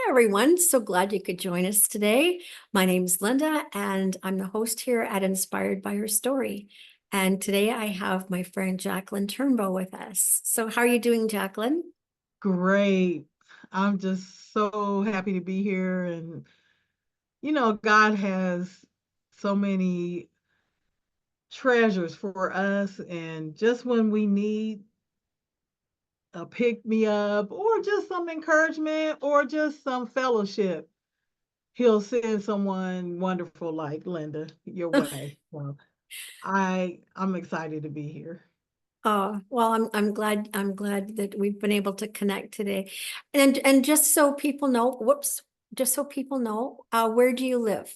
everyone. So glad you could join us today. My name's Linda, and I'm the host here at Inspired by Her Story. And today I have my friend Jacqueline Turnbo with us. So how are you doing, Jacqueline? Great. I'm just so happy to be here. And, God has so many treasures for us. And just when we need a pick me up or just some encouragement or just some fellowship, he'll send someone wonderful like Linda your way. So I'm excited to be here. Oh, well, I'm glad that we've been able to connect today. And just so people know, whoops, just so people know, where do you live?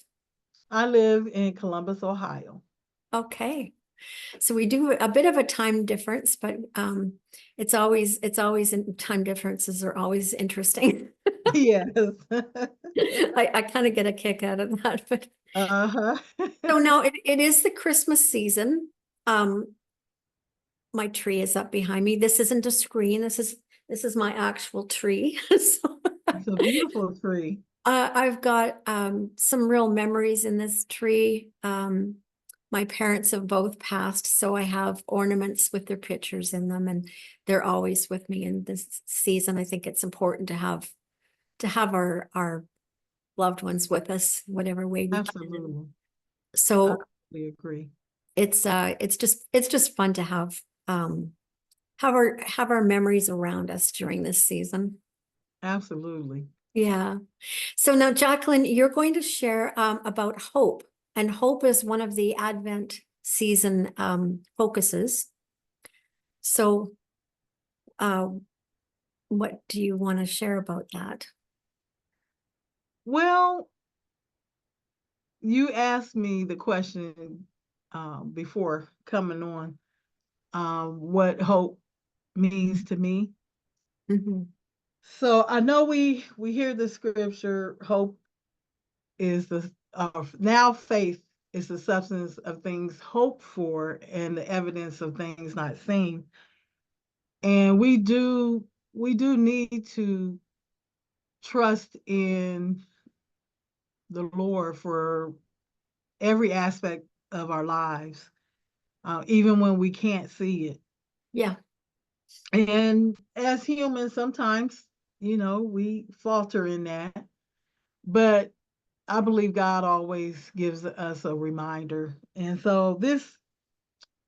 I live in Columbus, Ohio. Okay. So we do a bit of a time difference, but it's always time differences are always interesting. Yes. I kind of get a kick out of that, but Uh-huh. so now it is the Christmas season. Um, my tree is up behind me. This isn't a screen. This is my actual tree. So It's a beautiful tree. I've got some real memories in this tree. My parents have both passed, so I have ornaments with their pictures in them, and they're always with me in this season. I think it's important to have our loved ones with us, whatever way we can. Absolutely. I So completely agree. it's just fun to have our memories around us during this season. Absolutely. Yeah. So now, Jacqueline, you're going to share about hope, and hope is one of the Advent season focuses. So, uh, what do you want to share about that? Well, you asked me the question before coming on, what hope means to me. Mhm. So I know we hear the scripture, hope is the now faith is the substance of things hoped for and the evidence of things not seen. And we do need to trust in the Lord for every aspect of our lives, even when we can't see it. Yeah. And as humans, sometimes, we falter in that. But I believe God always gives us a reminder. And so this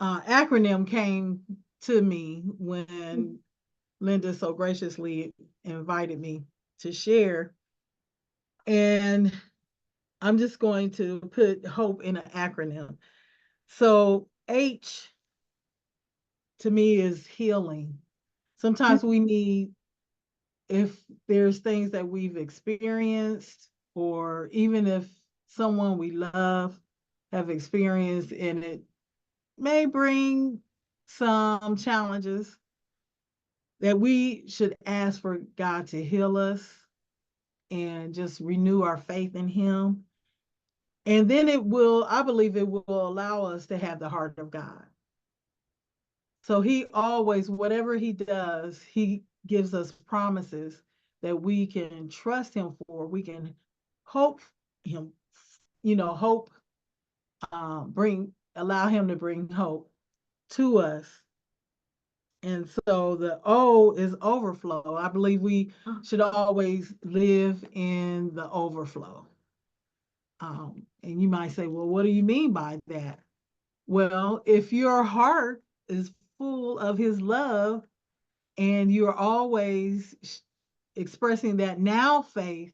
acronym came to me when Linda so graciously invited me to share. And I'm just going to put hope in an acronym. So H to me is healing. Sometimes we need, if there's things that we've experienced, or even if someone we love have experienced, and it may bring some challenges, that we should ask for God to heal us and just renew our faith in Him. And then I believe it will allow us to have the heart of God. So he always, whatever he does, he gives us promises that we can trust him for. We can hope him, hope, allow him to bring hope to us. And so the O is overflow. I believe we should always live in the overflow. And you might say, well, what do you mean by that? Well, if your heart is full of his love and you're always expressing that now faith,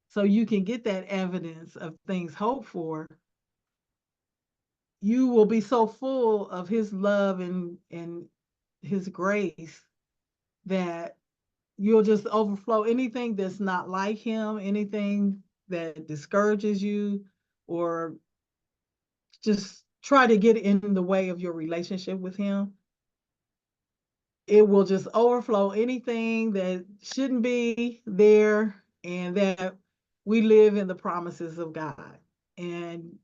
so you can get that evidence of things hoped for, you will be so full of his love and his grace that you'll just overflow anything that's not like him, anything that discourages you, or just try to get in the way of your relationship with him. It will just overflow anything that shouldn't be there, and that we live in the promises of God. And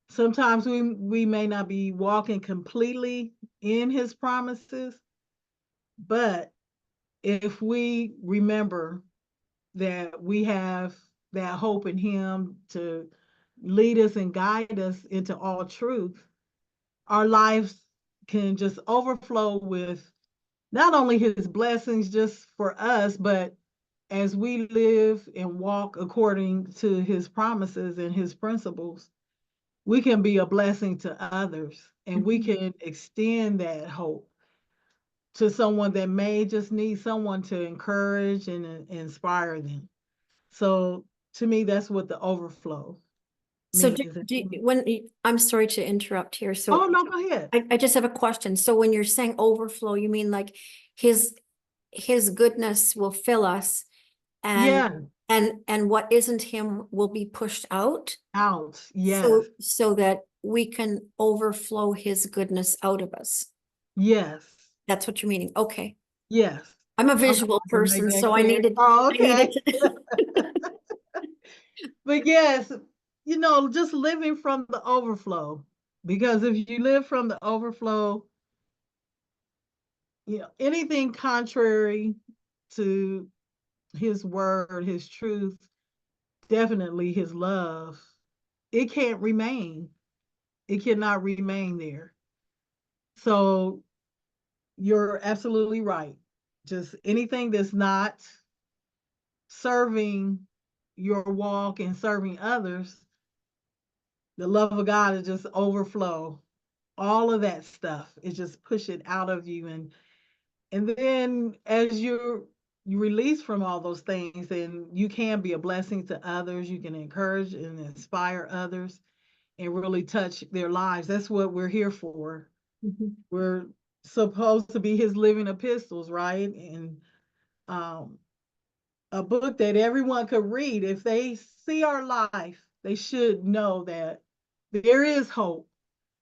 sometimes we may not be walking completely in his promises, but if we remember that we have that hope in him to lead us and guide us into all truth, our lives can just overflow with not only his blessings just for us, but as we live and walk according to his promises and his principles, we can be a blessing to others and we Mhm. can extend that hope to someone that may just need someone to encourage and inspire them. So to me, that's what the overflow So means. I'm sorry to interrupt here. Oh, So no, go ahead. I just have a question. So when you're saying overflow, you mean like his his goodness will fill us and Yeah, and what isn't him will be pushed out out. Yes, so that we can overflow his goodness out of us. yes, That's what you're meaning. Okay. yes. I'm a Okay, visual to make person, that so clear. Oh, I needed okay. to. But yes, just living from the overflow. Because if you live from the overflow, anything contrary to his word, his truth, definitely his love, it can't remain. It cannot remain there. So you're absolutely right. Just anything that's not serving your walk and serving others, the love of God is just overflow. All of that stuff is just push it out of you, and then as you release from all those things, and you can be a blessing to others. You can encourage and inspire others and really touch their lives. That's what we're here for. Mhm. We're supposed to be his living epistles, right? And um, a book that everyone could read. If they see our life, they should know that there is hope,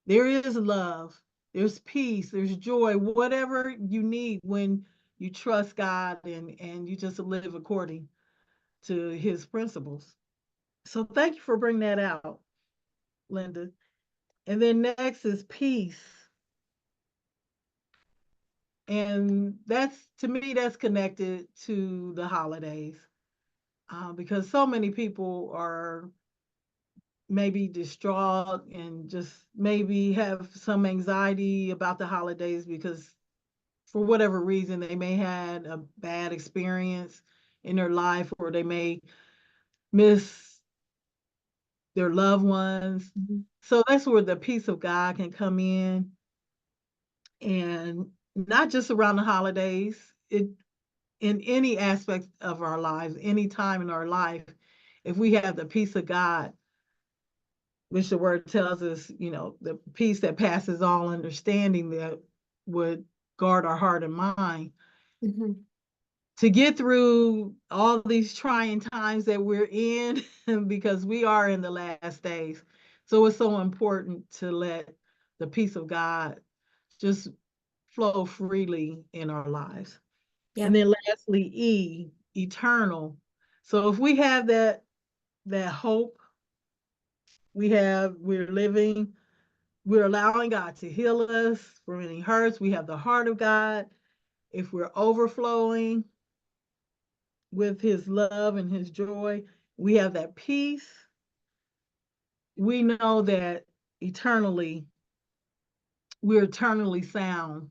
there is love, there's peace, there's joy, whatever you need when you trust God and you just live according to his principles. So thank you for bringing that out, Linda. And then next is peace. And that's, to me, that's connected to the holidays, because so many people are maybe distraught and just maybe have some anxiety about the holidays because for whatever reason they may had a bad experience in their life, or they may miss their loved ones. Mhm. So that's where the peace of God can come in, and not just around the holidays, it in any aspect of our lives, any time in our life, if we have the peace of God, which the word tells us, the peace that passes all understanding, that would guard our heart and mind Mhm. to get through all these trying times that we're in, because we are in the last days. So it's so important to let the peace of God just flow freely in our lives. And Yep. then lastly, eternal. So if we have that hope, we're living, we're allowing God to heal us from any hurts. We have the heart of God. If we're overflowing with his love and his joy, we have that peace. We know that eternally, we're eternally sound.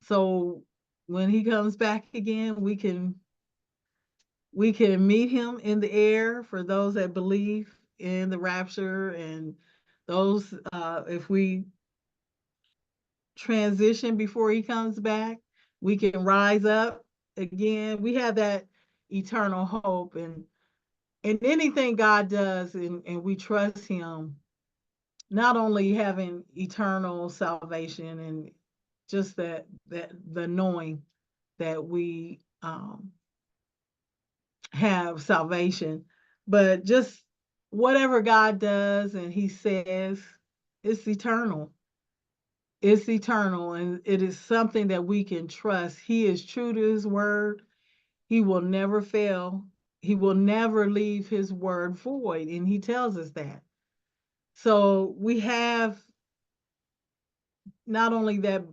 So when he comes back again, we can meet him in the air, for those that believe in the rapture, and those, if we transition before he comes back, we can rise up again. We have that eternal hope, and anything God does, and we trust him, not only having eternal salvation and just that the knowing that we have salvation, but just whatever God does and he says, it's eternal. It's eternal, and it is something that we can trust. He is true to his word. He will never fail. He will never leave his word void, and he tells us that. So we have not only that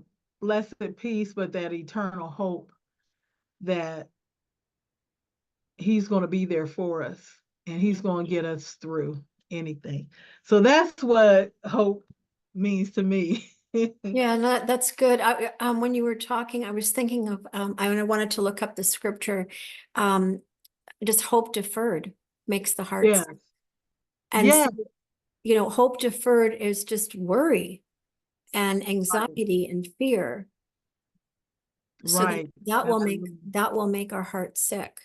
blessed peace, but that eternal hope that he's going to be there for us, and he's going to get us through anything. So that's what hope means to me. Yeah, that's good. When you were talking, I was thinking of, I wanted to look up the scripture. Um, just hope deferred makes the heart Yes. sick. And Yeah. so, hope deferred is just worry and Right. anxiety and fear. So Right. that will make Absolutely. our heart sick.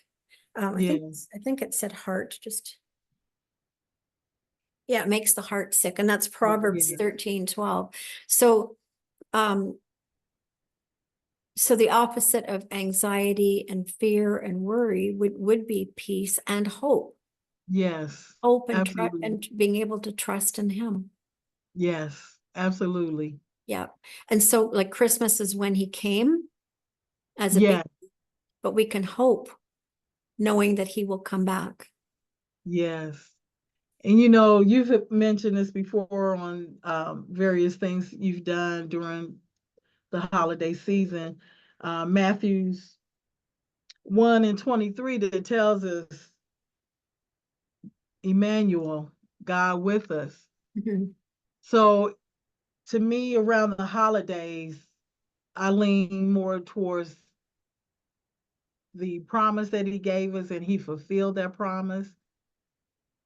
Yeah. I think it said heart, just, yeah, it makes the heart sick. And that's Proverbs Yeah. 13:12. So, um, so the opposite of anxiety and fear and worry would be peace and hope. Yes. Hope and Absolutely. being able to trust in him. Yes. Absolutely. Yeah. And so like Christmas is when he came as a baby, Yeah. but we can hope knowing that he will come back. Yes. And you've mentioned this before on various things you've done during the holiday season. Matthew's 1:23 that tells us Emmanuel, God with us. Mhm. So to me, around the holidays, I lean more towards the promise that he gave us, and he fulfilled that promise.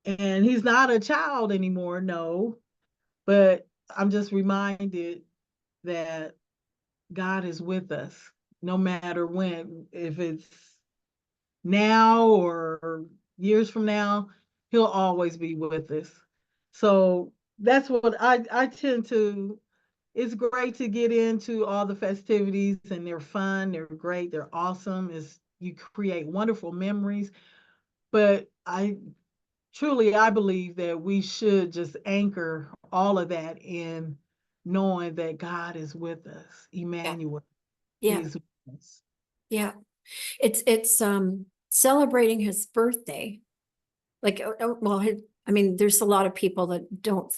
And he's not a child anymore, no, but I'm just reminded that God is with us no matter when, if it's now or years from now, he'll always be with us. So that's what I tend to. It's great to get into all the festivities, and they're fun, they're great, they're awesome. Is you create wonderful memories, but I believe that we should just anchor all of that in knowing that God is with us. Yeah. Emmanuel, Yeah. he's with us. Yeah. It's celebrating his birthday. Like, well, I mean, there's a lot of people that don't,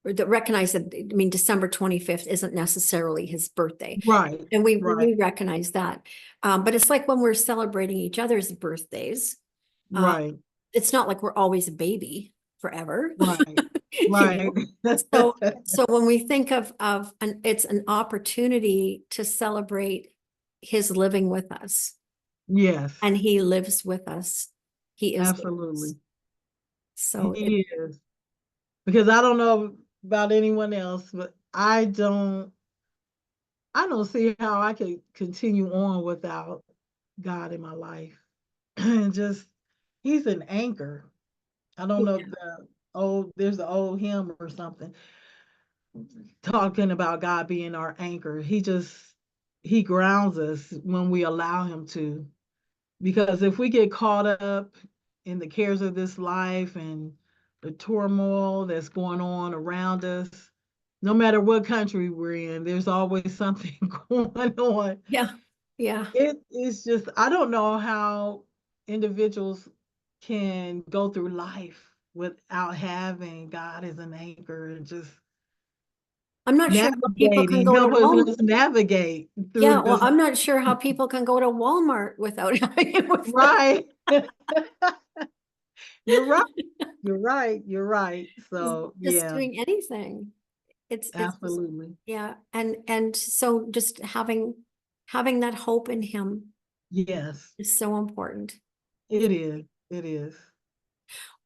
or that recognize that, I mean, December 25th isn't necessarily his birthday. Right, And right, we recognize that. But it's like when we're celebrating each other's birthdays, uh, right, it's not like we're always a baby forever. right, You right. know? So when we think of it's an opportunity to celebrate his living with us, Yes, and he lives with us. He is with us. absolutely. So it, He is. Because I don't know about anyone else, but I don't see how I could continue on without God in my life. And just he's an anchor. I don't know, there's an old hymn or something talking about God being our anchor. He grounds us when we allow him to. Because if we get caught up in the cares of this life and the turmoil that's going on around us, no matter what country we're in, there's always something going on. yeah, yeah. It is just, I don't know how individuals can go through life without having God as an anchor and just I'm not sure how people can navigating, go to help Walmart. us navigate Yeah, through well, this. I'm not sure how people can go to Walmart without having it with them. Right. You're right. You're right. You're right. So, Just yeah, doing anything. It's just, absolutely. yeah. And so just having that hope in him Yes, is so important. it is. It is.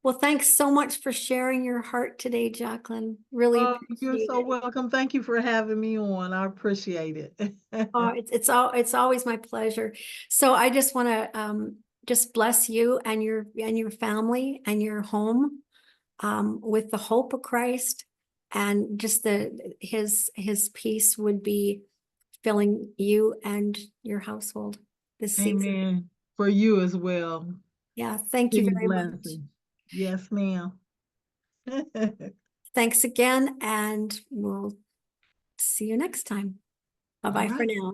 Well, thanks so much for sharing your heart today, Jacqueline. Really Oh, you're appreciate so it. welcome. Thank you for having me on. I appreciate it. Oh, it's always my pleasure. So I just want to just bless you and your family and your home with the hope of Christ, and just his peace would be filling you and your household this season. Amen. For you as well. Yeah, thank you Many very much. blessings. Yes, ma'am. Thanks again, and we'll see you next time. All Bye-bye for right. now.